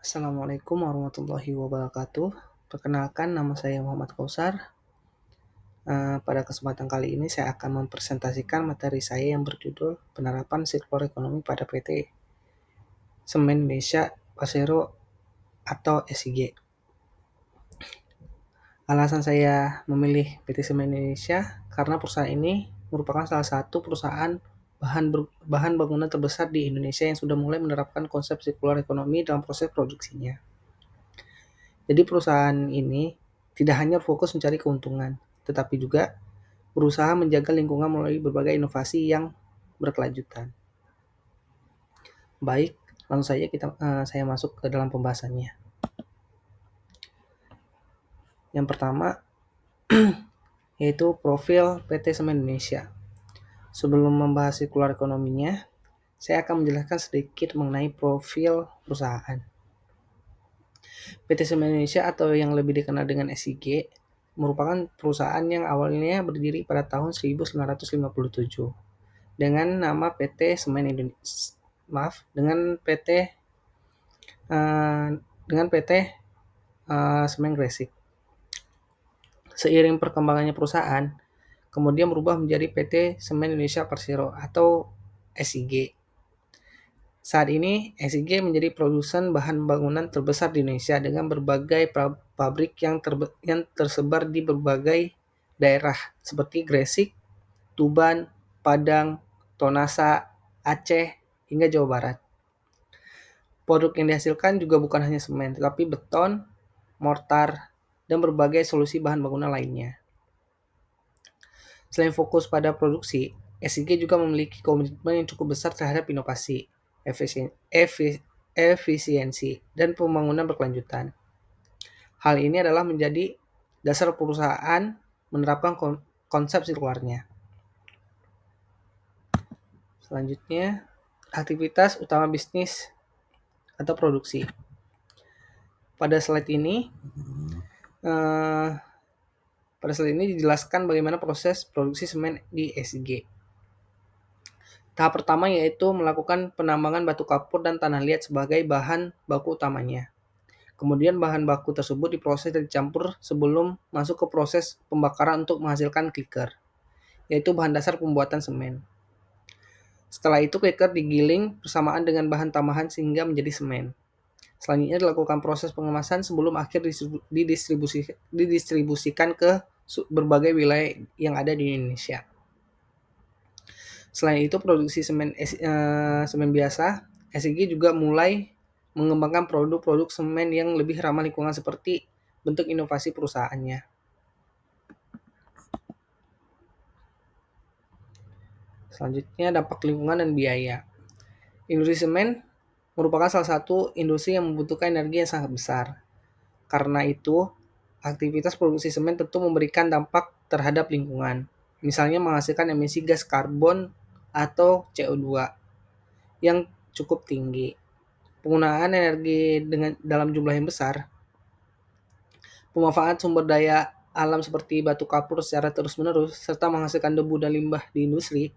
Assalamualaikum warahmatullahi wabarakatuh. Perkenalkan, nama saya Muhammad Kausar. Pada kesempatan kali ini saya akan mempresentasikan materi saya yang berjudul Penerapan Sirkular Ekonomi pada PT Semen Indonesia Persero atau SIG. Alasan saya memilih PT Semen Indonesia karena perusahaan ini merupakan salah satu perusahaan bahan bangunan terbesar di Indonesia yang sudah mulai menerapkan konsep sirkular ekonomi dalam proses produksinya. Jadi perusahaan ini tidak hanya fokus mencari keuntungan, tetapi juga berusaha menjaga lingkungan melalui berbagai inovasi yang berkelanjutan. Baik, langsung saja saya masuk ke dalam pembahasannya. Yang pertama yaitu profil PT Semen Indonesia. Sebelum membahas sirkular ekonominya, saya akan menjelaskan sedikit mengenai profil perusahaan. PT Semen Indonesia atau yang lebih dikenal dengan SIG merupakan perusahaan yang awalnya berdiri pada tahun 1957 dengan nama PT Semen Indonesia. Dengan PT Semen Gresik. Seiring perkembangannya perusahaan, kemudian berubah menjadi PT Semen Indonesia Persero atau SIG. Saat ini, SIG menjadi produsen bahan bangunan terbesar di Indonesia dengan berbagai pabrik yang tersebar di berbagai daerah seperti Gresik, Tuban, Padang, Tonasa, Aceh, hingga Jawa Barat. Produk yang dihasilkan juga bukan hanya semen, tetapi beton, mortar, dan berbagai solusi bahan bangunan lainnya. Selain fokus pada produksi, SIG juga memiliki komitmen yang cukup besar terhadap inovasi, efisiensi, dan pembangunan berkelanjutan. Hal ini adalah menjadi dasar perusahaan menerapkan konsep sirkularnya. Selanjutnya, aktivitas utama bisnis atau produksi. Pada slide ini dijelaskan bagaimana proses produksi semen di SIG. Tahap pertama yaitu melakukan penambangan batu kapur dan tanah liat sebagai bahan baku utamanya. Kemudian bahan baku tersebut diproses dan dicampur sebelum masuk ke proses pembakaran untuk menghasilkan kliker, yaitu bahan dasar pembuatan semen. Setelah itu kliker digiling bersamaan dengan bahan tambahan sehingga menjadi semen. Selanjutnya dilakukan proses pengemasan sebelum akhir didistribusikan ke berbagai wilayah yang ada di Indonesia. Selain itu, produksi semen biasa, SIG juga mulai mengembangkan produk-produk semen yang lebih ramah lingkungan seperti bentuk inovasi perusahaannya. Selanjutnya, dampak lingkungan dan biaya. Industri semen merupakan salah satu industri yang membutuhkan energi yang sangat besar. Karena itu, aktivitas produksi semen tentu memberikan dampak terhadap lingkungan. Misalnya menghasilkan emisi gas karbon atau CO2 yang cukup tinggi. Penggunaan energi dalam jumlah yang besar, pemanfaatan sumber daya alam seperti batu kapur secara terus-menerus, serta menghasilkan debu dan limbah di industri.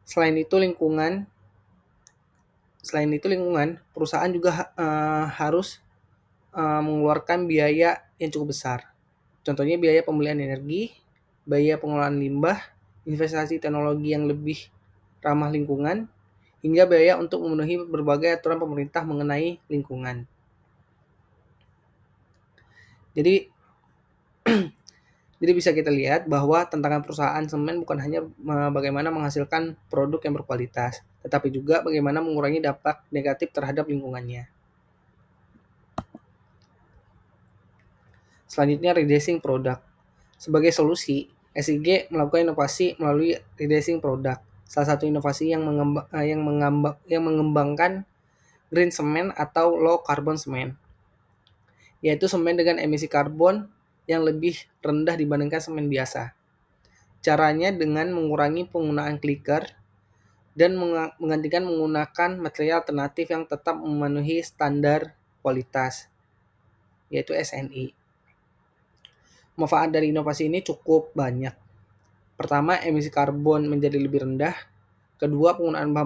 Selain itu lingkungan, perusahaan juga harus mengeluarkan biaya yang cukup besar. Contohnya biaya pembelian energi, biaya pengelolaan limbah, investasi teknologi yang lebih ramah lingkungan, hingga biaya untuk memenuhi berbagai aturan pemerintah mengenai lingkungan. Jadi bisa kita lihat bahwa tantangan perusahaan semen bukan hanya bagaimana menghasilkan produk yang berkualitas, tetapi juga bagaimana mengurangi dampak negatif terhadap lingkungannya. Selanjutnya, reducing product. Sebagai solusi, SIG melakukan inovasi melalui reducing product. Salah satu inovasi yang mengembangkan green cement atau low carbon cement, yaitu semen dengan emisi karbon yang lebih rendah dibandingkan semen biasa. Caranya dengan mengurangi penggunaan kliker dan menggantikan menggunakan material alternatif yang tetap memenuhi standar kualitas, yaitu SNI. Manfaat dari inovasi ini cukup banyak. Pertama, emisi karbon menjadi lebih rendah. Kedua, penggunaan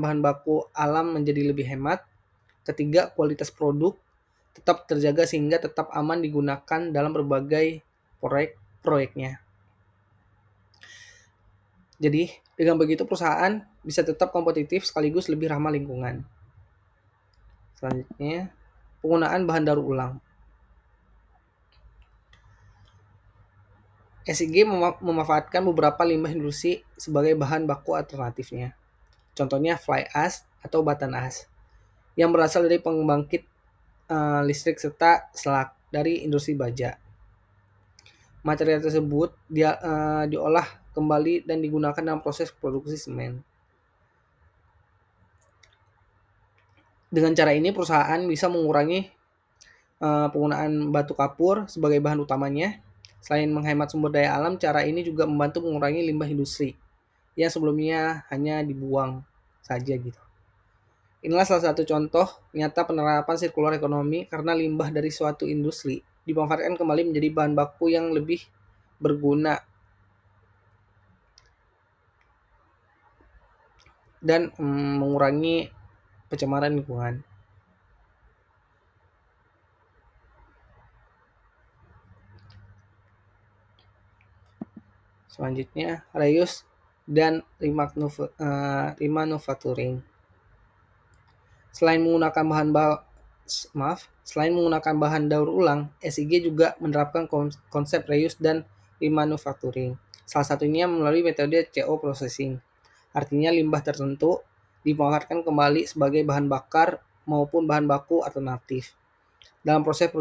bahan baku alam menjadi lebih hemat. Ketiga, kualitas produk tetap terjaga sehingga tetap aman digunakan dalam berbagai proyeknya. Jadi, dengan begitu perusahaan bisa tetap kompetitif sekaligus lebih ramah lingkungan. Selanjutnya, penggunaan bahan daur ulang. SIG memanfaatkan beberapa limbah industri sebagai bahan baku alternatifnya. Contohnya fly ash atau batan ash yang berasal dari pembangkit listrik serta selak dari industri baja. Material tersebut diolah kembali dan digunakan dalam proses produksi semen. Dengan cara ini perusahaan bisa mengurangi penggunaan batu kapur sebagai bahan utamanya. Selain menghemat sumber daya alam, cara ini juga membantu mengurangi limbah industri yang sebelumnya hanya dibuang saja gitu. Inilah salah satu contoh nyata penerapan sirkular ekonomi karena limbah dari suatu industri dimanfaatkan kembali menjadi bahan baku yang lebih berguna dan mengurangi pencemaran lingkungan. Selanjutnya, reuse dan remanufacturing. Selain menggunakan bahan daur ulang, SIG juga menerapkan konsep reuse dan remanufacturing. Salah satunya melalui metode CO processing. Artinya limbah tertentu dimanfaatkan kembali sebagai bahan bakar maupun bahan baku alternatif dalam proses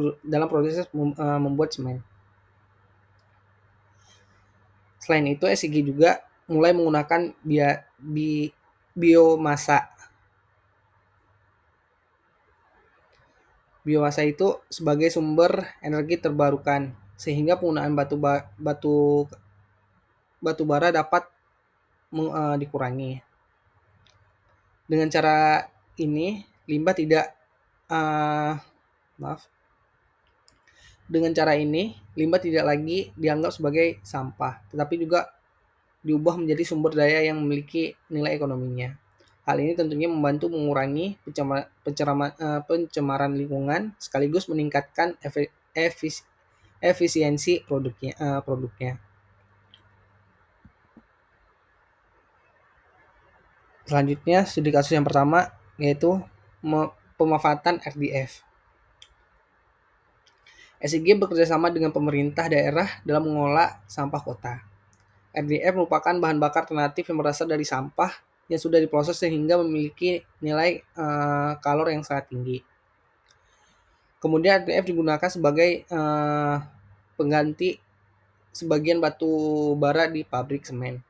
membuat semen. Selain itu, SIG juga mulai menggunakan biomasa. Biomasa itu sebagai sumber energi terbarukan, sehingga penggunaan batu bara dapat dikurangi. Dengan cara ini, limbah tidak Dengan cara ini, limbah tidak lagi dianggap sebagai sampah, tetapi juga diubah menjadi sumber daya yang memiliki nilai ekonominya. Hal ini tentunya membantu mengurangi pencemaran lingkungan sekaligus meningkatkan efisiensi produknya. Selanjutnya, studi kasus yang pertama yaitu pemanfaatan RDF. SIG bekerjasama dengan pemerintah daerah dalam mengelola sampah kota. RDF merupakan bahan bakar alternatif yang berasal dari sampah yang sudah diproses sehingga memiliki nilai kalor yang sangat tinggi. Kemudian RDF digunakan sebagai pengganti sebagian batu bara di pabrik semen.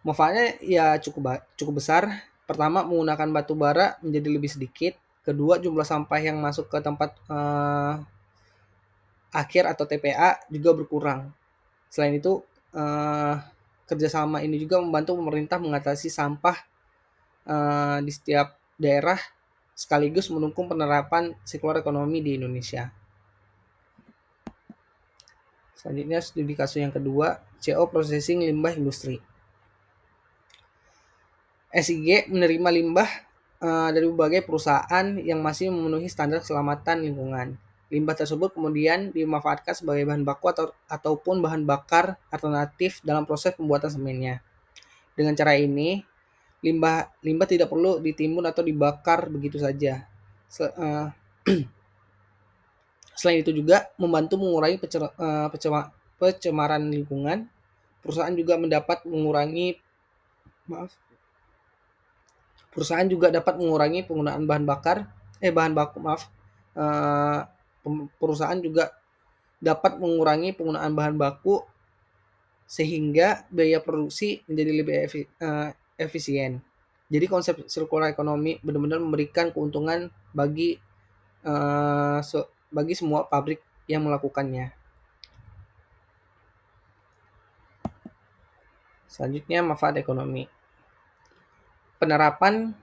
Manfaatnya ya cukup besar. Pertama, menggunakan batu bara menjadi lebih sedikit. Kedua, jumlah sampah yang masuk ke tempat akhir atau TPA juga berkurang. Selain itu, kerjasama ini juga membantu pemerintah mengatasi sampah di setiap daerah sekaligus mendukung penerapan sirkular ekonomi di Indonesia. Selanjutnya studi kasus yang kedua, CO processing limbah industri. SIG menerima limbah dari berbagai perusahaan yang masih memenuhi standar keselamatan lingkungan. Limbah tersebut kemudian dimanfaatkan sebagai bahan baku ataupun bahan bakar alternatif dalam proses pembuatan semennya. Dengan cara ini, limbah tidak perlu ditimbun atau dibakar begitu saja. Selain itu juga membantu mengurangi pencemaran lingkungan. Perusahaan juga dapat mengurangi penggunaan perusahaan juga dapat mengurangi penggunaan bahan baku sehingga biaya produksi menjadi lebih efisien. Jadi konsep sirkular ekonomi benar-benar memberikan keuntungan bagi semua pabrik yang melakukannya. Selanjutnya, manfaat ekonomi. Penerapan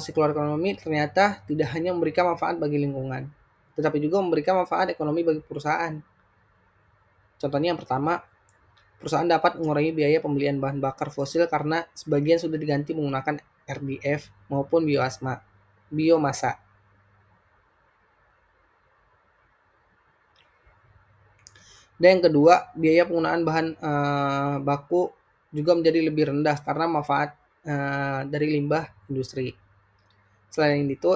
sirkular ekonomi ternyata tidak hanya memberikan manfaat bagi lingkungan, tetapi juga memberikan manfaat ekonomi bagi perusahaan. Contohnya yang pertama, Perusahaan dapat mengurangi biaya pembelian bahan bakar fosil karena sebagian sudah diganti menggunakan RDF maupun biomasa. Dan yang kedua, biaya penggunaan bahan baku juga menjadi lebih rendah karena manfaat dari limbah industri. Selain itu,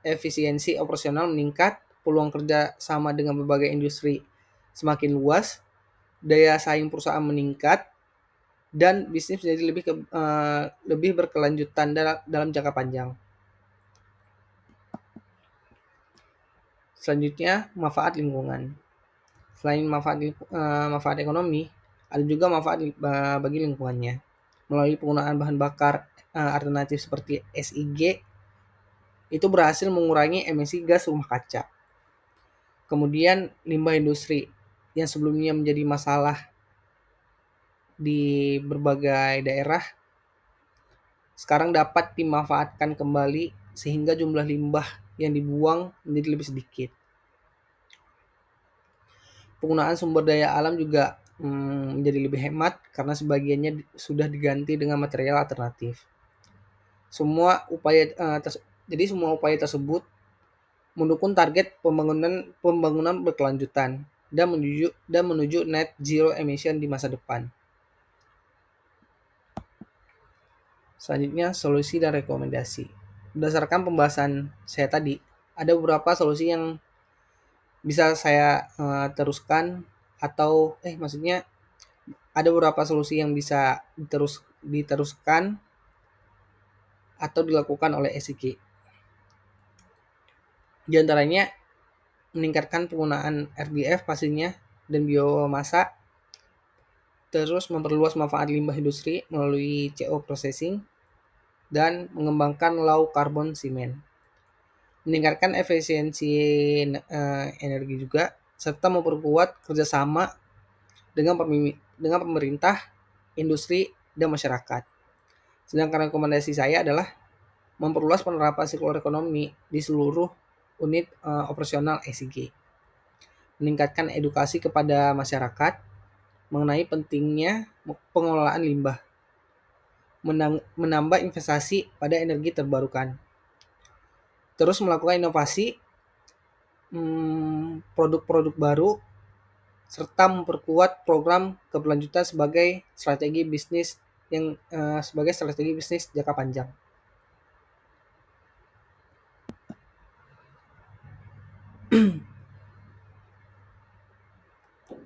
efisiensi operasional meningkat, peluang kerja sama dengan berbagai industri semakin luas, daya saing perusahaan meningkat, dan bisnis menjadi lebih berkelanjutan dalam jangka panjang. Selanjutnya, manfaat lingkungan. Selain manfaat ekonomi, ada juga manfaat bagi lingkungannya. Melalui penggunaan bahan bakar alternatif seperti SIG, itu berhasil mengurangi emisi gas rumah kaca. Kemudian limbah industri yang sebelumnya menjadi masalah di berbagai daerah, sekarang dapat dimanfaatkan kembali sehingga jumlah limbah yang dibuang menjadi lebih sedikit. Penggunaan sumber daya alam juga menjadi lebih hemat karena sebagiannya sudah diganti dengan material alternatif. Jadi semua upaya tersebut mendukung target pembangunan berkelanjutan dan menuju net zero emission di masa depan. Selanjutnya, solusi dan rekomendasi. Berdasarkan pembahasan saya tadi, ada beberapa solusi yang bisa saya teruskan atau maksudnya ada beberapa solusi yang bisa diteruskan atau dilakukan oleh SIG. Di antaranya meningkatkan penggunaan RDF pastinya dan biomasa, terus memperluas manfaat limbah industri melalui CO processing, dan mengembangkan low carbon cement. Meningkatkan efisiensi energi juga, serta memperkuat kerjasama dengan pemerintah, industri, dan masyarakat. Sedangkan rekomendasi saya adalah memperluas penerapan sirkular ekonomi di seluruh unit operasional SIG. Meningkatkan edukasi kepada masyarakat mengenai pentingnya pengelolaan limbah. Menambah investasi pada energi terbarukan. Terus melakukan inovasi produk-produk baru serta memperkuat program keberlanjutan sebagai strategi bisnis jangka panjang.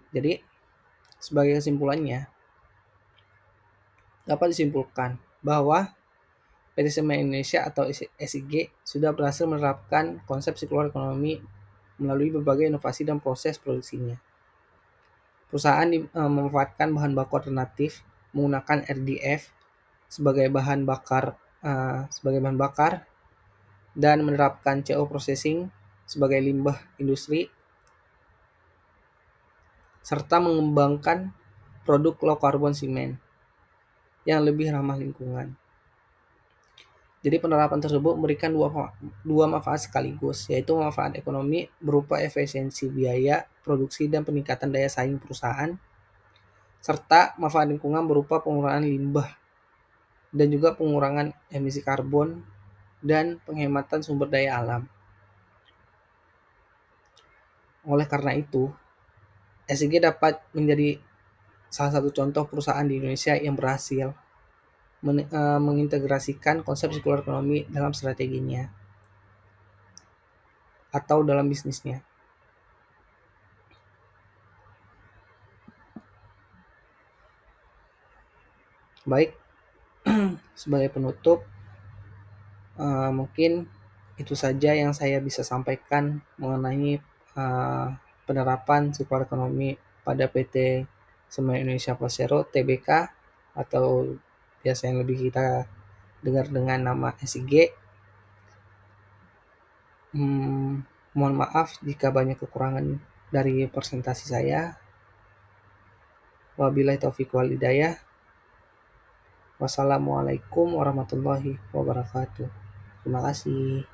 Jadi, sebagai kesimpulannya, dapat disimpulkan bahwa PT Semen Indonesia atau SIG sudah berhasil menerapkan konsep sirkular ekonomi melalui berbagai inovasi dan proses produksinya. Perusahaan memanfaatkan bahan baku alternatif menggunakan RDF sebagai bahan bakar dan menerapkan CO processing sebagai limbah industri serta mengembangkan produk low carbon cement yang lebih ramah lingkungan. Jadi penerapan tersebut memberikan dua manfaat sekaligus, yaitu manfaat ekonomi berupa efisiensi biaya produksi dan peningkatan daya saing perusahaan, serta manfaat lingkungan berupa pengurangan limbah dan juga pengurangan emisi karbon dan penghematan sumber daya alam. Oleh karena itu, SIG dapat menjadi salah satu contoh perusahaan di Indonesia yang berhasil mengintegrasikan konsep sirkular ekonomi dalam strateginya atau dalam bisnisnya. Baik, sebagai penutup, mungkin itu saja yang saya bisa sampaikan mengenai penerapan sirkular ekonomi pada PT Semen Indonesia Persero Tbk atau biasa yang lebih kita dengar dengan nama SIG. Mohon maaf jika banyak kekurangan dari presentasi saya. Wabillahi taufiq wal hidayah. Wassalamualaikum warahmatullahi wabarakatuh. Terima kasih.